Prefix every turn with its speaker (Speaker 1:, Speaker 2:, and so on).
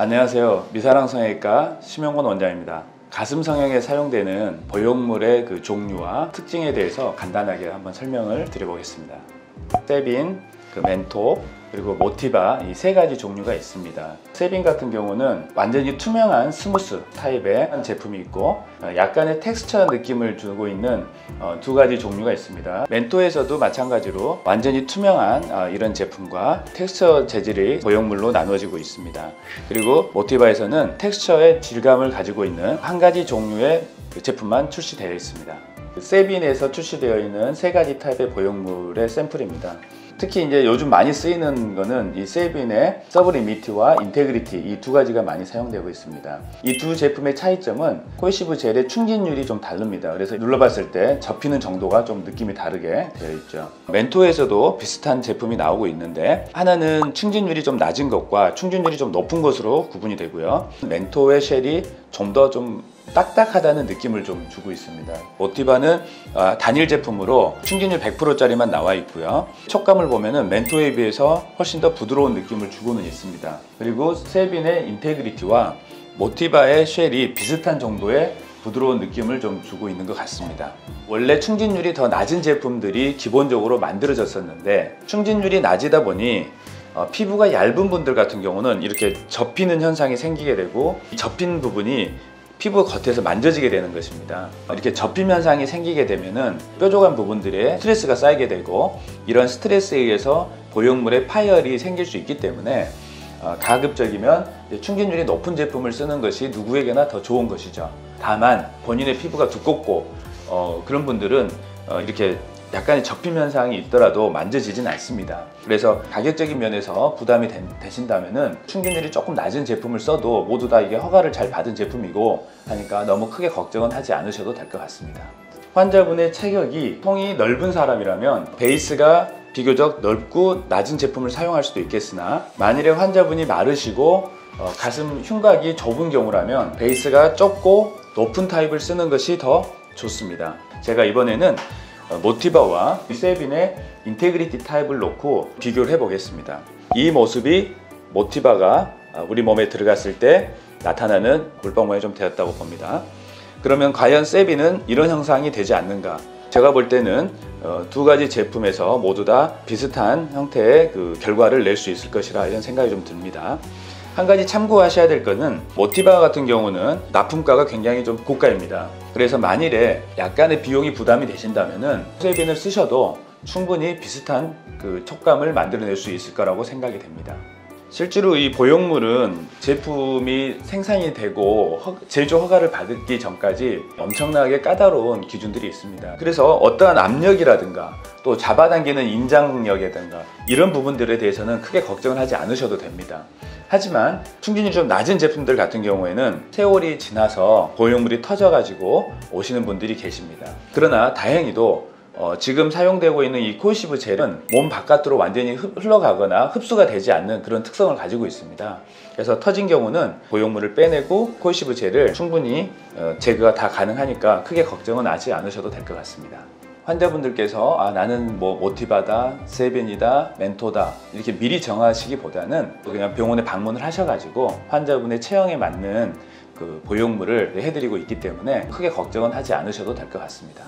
Speaker 1: 안녕하세요. 미사랑 성형외과 심영권 원장입니다. 가슴 성형에 사용되는 보형물의 그 종류와 특징에 대해서 간단하게 한번 설명을 드려보겠습니다. 세빈, 멘토, 그리고 모티바 이 세 가지 종류가 있습니다. 세빈 같은 경우는 완전히 투명한 스무스 타입의 제품이 있고 약간의 텍스처 느낌을 주고 있는 두 가지 종류가 있습니다. 멘토에서도 마찬가지로 완전히 투명한 이런 제품과 텍스처 재질의 보형물로 나누어지고 있습니다. 그리고 모티바에서는 텍스처의 질감을 가지고 있는 한 가지 종류의 제품만 출시되어 있습니다. 세빈에서 출시되어 있는 세 가지 타입의 보형물의 샘플입니다. 특히 이제 요즘 많이 쓰이는 거는 이 세빈의 서브리미티와 인테그리티 이 두 가지가 많이 사용되고 있습니다. 이 두 제품의 차이점은 코에시브 젤의 충진율이 좀 다릅니다. 그래서 눌러봤을 때 접히는 정도가 좀 느낌이 다르게 되어 있죠. 멘토에서도 비슷한 제품이 나오고 있는데 하나는 충진율이 좀 낮은 것과 충진율이 좀 높은 것으로 구분이 되고요. 멘토의 쉘이 좀 더 딱딱하다는 느낌을 좀 주고 있습니다. 모티바는 단일 제품으로 충진율 100%짜리만 나와 있고요. 촉감을 보면은 멘토에 비해서 훨씬 더 부드러운 느낌을 주고는 있습니다. 그리고 세빈의 인테그리티와 모티바의 쉘이 비슷한 정도의 부드러운 느낌을 좀 주고 있는 것 같습니다. 원래 충진율이 더 낮은 제품들이 기본적으로 만들어졌었는데 충진율이 낮이다 보니 피부가 얇은 분들 같은 경우는 이렇게 접히는 현상이 생기게 되고 이 접힌 부분이 피부 겉에서 만져지게 되는 것입니다. 이렇게 접힘 현상이 생기게 되면은 뾰족한 부분들에 스트레스가 쌓이게 되고 이런 스트레스에 의해서 보형물의 파열이 생길 수 있기 때문에 가급적이면 충진율이 높은 제품을 쓰는 것이 누구에게나 더 좋은 것이죠. 다만 본인의 피부가 두껍고 그런 분들은 이렇게 약간의 접힘 현상이 있더라도 만져지진 않습니다. 그래서 가격적인 면에서 부담이 되신다면은 충진율이 조금 낮은 제품을 써도 모두 다 이게 허가를 잘 받은 제품이고 하니까 너무 크게 걱정은 하지 않으셔도 될 것 같습니다. 환자분의 체격이 통이 넓은 사람이라면 베이스가 비교적 넓고 낮은 제품을 사용할 수도 있겠으나 만일에 환자분이 마르시고 가슴 흉곽이 좁은 경우라면 베이스가 좁고 높은 타입을 쓰는 것이 더 좋습니다. 제가 이번에는 모티바와 세빈의 인테그리티 타입을 놓고 비교를 해 보겠습니다. 이 모습이 모티바가 우리 몸에 들어갔을 때 나타나는 골반 모양이 좀 되었다고 봅니다. 그러면 과연 세빈은 이런 형상이 되지 않는가? 제가 볼 때는 두 가지 제품에서 모두 다 비슷한 형태의 그 결과를 낼 수 있을 것이라 이런 생각이 좀 듭니다. 한 가지 참고하셔야 될 것은 모티바 같은 경우는 납품가가 굉장히 좀 고가입니다. 그래서 만일에 약간의 비용이 부담이 되신다면은 세빈을 쓰셔도 충분히 비슷한 그 촉감을 만들어낼 수 있을 거라고 생각이 됩니다. 실제로 이 보형물은 제품이 생산이 되고 제조 허가를 받기 전까지 엄청나게 까다로운 기준들이 있습니다. 그래서 어떠한 압력이라든가 또 잡아당기는 인장력이라든가 이런 부분들에 대해서는 크게 걱정을 하지 않으셔도 됩니다. 하지만 충진율이 좀 낮은 제품들 같은 경우에는 세월이 지나서 보형물이 터져가지고 오시는 분들이 계십니다. 그러나 다행히도 지금 사용되고 있는 이 코에시브 젤은 몸 바깥으로 완전히 흘러가거나 흡수가 되지 않는 그런 특성을 가지고 있습니다. 그래서 터진 경우는 보형물을 빼내고 코에시브 젤을 충분히 제거가 다 가능하니까 크게 걱정은 하지 않으셔도 될 것 같습니다. 환자분들께서 나는 뭐 모티바다, 세빈이다, 멘토다 이렇게 미리 정하시기보다는 그냥 병원에 방문을 하셔가지고 환자분의 체형에 맞는 그 보형물을 해드리고 있기 때문에 크게 걱정은 하지 않으셔도 될 것 같습니다.